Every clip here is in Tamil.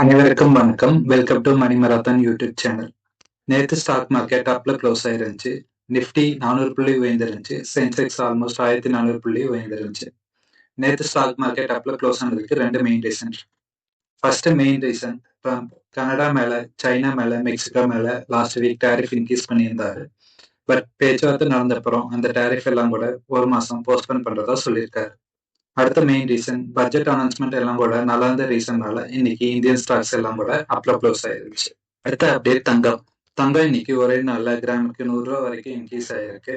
அனைவருக்கும் வணக்கம். Welcome to money marathon YouTube channel. நேத்து ஸ்டாக் மார்க்கெட் அப்ல க்ளோஸ் ஆயிருந்துச்சு. நிஃப்டி 400 புள்ளி உயர்ந்திருந்துச்சு. சென்செக்ஸ் ஆல்மோஸ்ட் 1400 புள்ளி உயர்ந்திருந்துச்சு. நேத்து ஸ்டாக் மார்க்கெட் அப்ல க்ளோஸ் ஆனதுக்கு ரெண்டு main reason. First main reason, Canada மேல, சைனா மேல, மெக்சிகோ மேல லாஸ்ட் வீக் டேரிஃப் இன்க்ரீஸ் பண்ணியிருந்தாரு. பட் பேச்சுவார்த்தை நடந்தப்புறம் அந்த டேரிஃப் எல்லாம் கூட ஒரு மாசம் போஸ்ட்போன் பண்றதா சொல்லியிருக்காரு. அடுத்த மெயின் ரீசன், பட்ஜெட் அனௌன்ஸ்மெண்ட் எல்லாம் கூட நல்லா இருந்த ரீசன்னால இன்னைக்கு இந்தியன் ஸ்டாக்ஸ் எல்லாம் கூட அப்ல க்ளோஸ் ஆயிருச்சு. அடுத்த அப்டேட் தங்கம். தங்கம் இன்னைக்கு ஒரே நாள்ல கிராமுக்கு 100 ரூபா வரைக்கும் இன்க்ரீஸ் ஆயிருக்கு.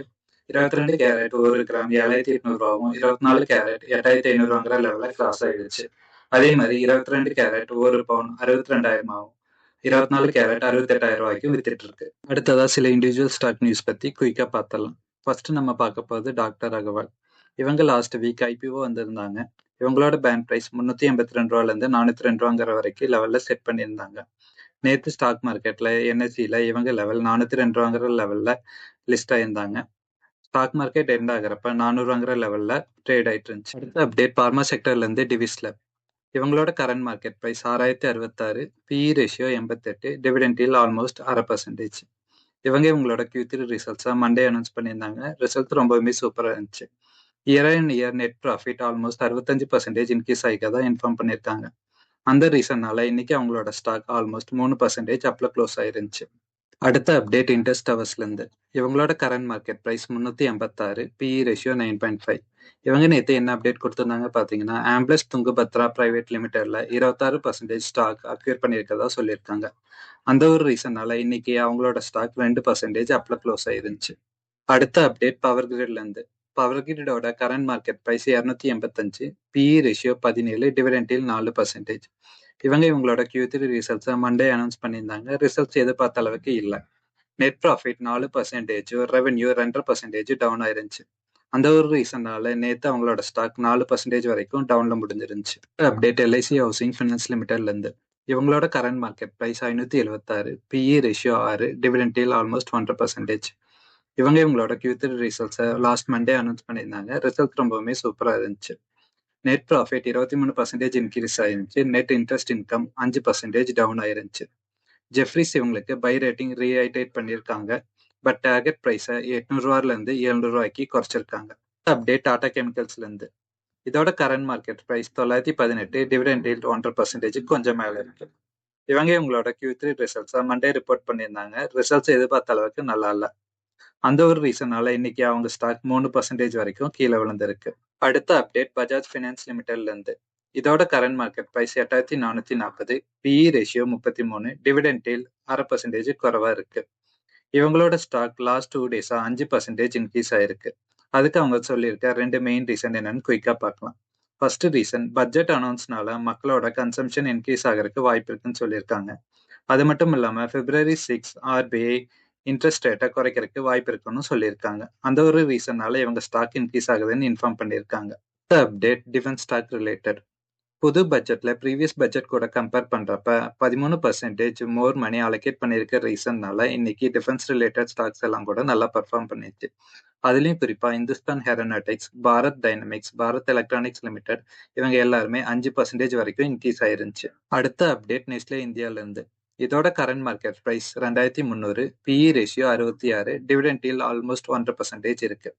22 கேரட் 1 கிராம் 7800 ரூபாவும், 24 கேரட் 8500 லெவல்ல கிராஸ் ஆயிடுச்சு. அதே மாதிரி 22 கேரட் 1 பவுன் 62,000 ஆகும். 24 கேரட் 68,000 ரூபாய்க்கு வித்துட்டு இருக்கு. அடுத்ததா சில இண்டிவிஜுவல் ஸ்டாக் நியூஸ் பத்தி குயிக்கா பார்த்தலாம். ஃபர்ஸ்ட் நம்ம பார்க்க போகுது டாக்டர் அகர்வால். இவங்க லாஸ்ட் வீக் ஐபிஓ வந்திருந்தாங்க. இவங்களோட பேங்க் பிரைஸ் 382 ரூபாயிலிருந்து 402 ரூபாங்கிற வரைக்கும் லெவல்ல செட் பண்ணியிருந்தாங்க. நேத்து ஸ்டாக் மார்க்கெட்ல என்எஸ்சில இவங்க லெவல் 402 ரூபாங்கிற லெவல்ல லிஸ்ட் ஆயிருந்தாங்க. ஸ்டாக் மார்க்கெட் எண்ட் ஆகிறப்ப 400 ரூபாங்கிற லெவல்ல ட்ரேட் ஆயிட்டு இருந்துச்சு. அடுத்த அப்டேட் பார்மா செக்டர்ல இருந்து டிவிஸ்ல. இவங்களோட current market price 6066, PE ratio 88, dividend yield almost 0.5%. இவங்களோட Q3 ரிசல்ட்ஸை மண்டே அனௌன்ஸ் பண்ணியிருந்தாங்க. ரிசல்ட் ரொம்பவுமே சூப்பராக இருந்துச்சு. Year and year net profit almost 65% increase ஆகிக்கதான் இன்ஃபார்ம் பண்ணியிருக்காங்க. அந்த ரீசன்னால இன்னைக்கு அவங்களோட ஸ்டாக் ஆல்மோஸ்ட் 3% அப்ல க்ளோஸ் ஆயிருந்துச்சு. அடுத்த அப்டேட் இண்டஸ் டவர்ஸ்ல இருந்து. இவங்களோட current market price 386, PE ratio 9.5. இவங்க நேற்று என்ன அப்டேட் கொடுத்திருந்தாங்க பாத்தீங்கன்னா, ஆம்பிளஸ் துங்கபத்ரா பிரைவேட் லிமிடெட்ல 26% ஸ்டாக் அக்வயர் பண்ணியிருக்கதா சொல்லியிருக்காங்க. அந்த ஒரு ரீசன்னால இன்னைக்கு அவங்களோட ஸ்டாக் 2% அப்ல க்ளோஸ் ஆயிருந்துச்சு. அடுத்த அப்டேட் பவர் கிரிட்ல இருந்து. பவர் கிரிடோட current market price 285, PE ratio 17, dividend yield 4%. இவங்களோட Q3 ரிசல்ட்ஸை மண்டே அனௌன்ஸ் பண்ணியிருந்தாங்க. ரிசல்ட்ஸ் எதிர்பார்த்த அளவுக்கு இல்லை. நெட் ப்ராஃபிட் 4%, ரெவென்யூ 2% டவுன் ஆயிருந்துச்சு. அந்த ஒரு ரீசன்னால நேத்து அவங்களோட ஸ்டாக் 4% வரைக்கும் டவுன்ல முடிஞ்சிருந்துச்சு. அப்டேட் எல்ஐசி ஹவுசிங் ஃபைனான்ஸ் லிமிடெட்ல இருந்து. இவங்களோட current market price 576, PE ratio 6, dividend yield almost 1%. இவங்களோட Q3 ரிசல்ட்ஸை லாஸ்ட் மண்டே அனௌன்ஸ் பண்ணியிருந்தாங்க. ரிசல்ட் ரொம்பவுமே சூப்பரா இருந்துச்சு. நெட் ப்ராஃபிட் 23% இன்க்ரீஸ் ஆயிருந்துச்சு. நெட் இன்ட்ரெஸ்ட் இன்கம் 5% டவுன் ஆயிருந்துச்சு. ஜெஃப்ரிஸ் இவங்களுக்கு பை ரேட்டிங் ரீஐட்டேட் பண்ணியிருக்காங்க. பட் டார்கெட் பிரைஸை 800 ரூபாயிலிருந்து 700 ரூபாய்க்கு குறைச்சிருக்காங்க. அப்டேட் டாடா கெமிக்கல்ஸ்ல இருந்து. இதோட current market price 918, dividend yield 1% கொஞ்சம் மேல இருக்கு. இவங்களோட Q3 ரிசல்ட்ஸை மண்டே ரிப்போர்ட் பண்ணியிருந்தாங்க. ரிசல்ட்ஸ் எதிர்பார்த்த அளவுக்கு நல்லா இல்லை. அந்த ஒரு ரீசனால இன்னைக்கு அவங்க ஸ்டாக் 3% வரைக்கும் கீழே விழுந்திருக்கு. அடுத்த அப்டேட் பஜாஜ் ஃபைனான்ஸ் லிமிடெட்ல இருந்து. இதோட current market price 8440, PE ratio 33, dividend yield 0.5% குறைவா இருக்கு. இவங்களோட ஸ்டாக் லாஸ்ட் 2 டேஸா 5% இன்க்ரீஸ் ஆயிருக்கு. அதுக்கு அவங்க சொல்லியிருக்க ரெண்டு மெயின் ரீசன் என்னன்னு குயிக்கா பார்க்கலாம். ஃபர்ஸ்ட் ரீசன், பட்ஜெட் அனௌன்ஸ்னால மக்களோட கன்சம்ஷன் இன்க்ரீஸ் ஆகிறதுக்கு வாய்ப்பு இருக்குன்னு சொல்லியிருக்காங்க. அது மட்டும் இல்லாம February 6 ஆர்பிஐ இன்ட்ரெஸ்ட் ரேட்டை குறைக்கிறதுக்கு வாய்ப்பு இருக்குன்னு சொல்லியிருக்காங்க. அந்த ஒரு ரீசனால இவங்க ஸ்டாக் இன்க்ரீஸ் ஆகுதுன்னு இன்ஃபார்ம் பண்ணியிருக்காங்க. Update defence stock related. புது பட்ஜெட்ல ப்ரீவியஸ் பட்ஜெட் கூட கம்பேர் பண்றப்ப 13% மோர் மணி அலோகேட் பண்ணியிருக்க ரீசன்னால இன்னைக்கு டிஃபென்ஸ் ரிலேட்டட் ஸ்டாக்ஸ் எல்லாம் கூட நல்லா பெர்ஃபார்ம் பண்ணிச்சு. அதுலயும் குறிப்பா Hindustan aeronautics, Bharat dynamics, Bharat electronics limited இவங்க எல்லாருமே 5% வரைக்கும் இன்க்ரீஸ் ஆயிருந்துச்சு. அடுத்த அப்டேட் நெஸ்லே இந்தியால இருந்து. இதோட current market price 2300, PE ratio 66, dividend yield almost 1% இருக்கு.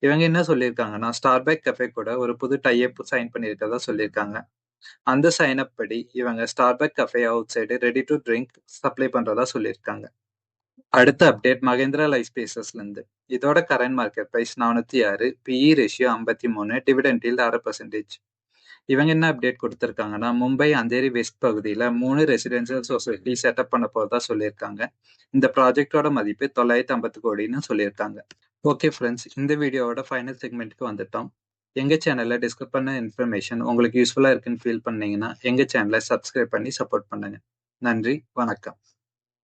இவங்க என்ன சொல்லியிருக்காங்கன்னா, ஸ்டார்பக் கஃபே கூட ஒரு புது டைப் சைன் பண்ணியிருக்கதா சொல்லியிருக்காங்க. அந்த சைன் அப் படி இவங்க Starbuck cafe outside ready to drink supply பண்றதா சொல்லியிருக்காங்க. அடுத்த அப்டேட் மகேந்திரா லைஃப் ஸ்பேசஸ்ல இருந்து. இதோட current market price 406, PE ratio 53, dividend yield 6%. இவங்க என்ன அப்டேட் கொடுத்திருக்காங்கன்னா, மும்பை அந்தேரி வெஸ்ட் பகுதியில 3 ரெசிடென்சியல் சொசைட்டி செட்டப் பண்ண போறதா சொல்லியிருக்காங்க. இந்த ப்ராஜெக்டோட மதிப்பு 950 கோடின்னு சொல்லியிருக்காங்க. ஓகே ஃப்ரெண்ட்ஸ், இந்த வீடியோவோட ஃபைனல் செக்மெண்ட்டுக்கு வந்துட்டோம். எங்க சேனல்ல டிஸ்கஸ் பண்ண இன்ஃபர்மேஷன் உங்களுக்கு யூஸ்ஃபுல்லா இருக்குன்னு ஃபீல் பண்ணீங்கன்னா எங்க சேனலை சப்ஸ்கிரைப் பண்ணி சப்போர்ட் பண்ணுங்க. நன்றி, வணக்கம்.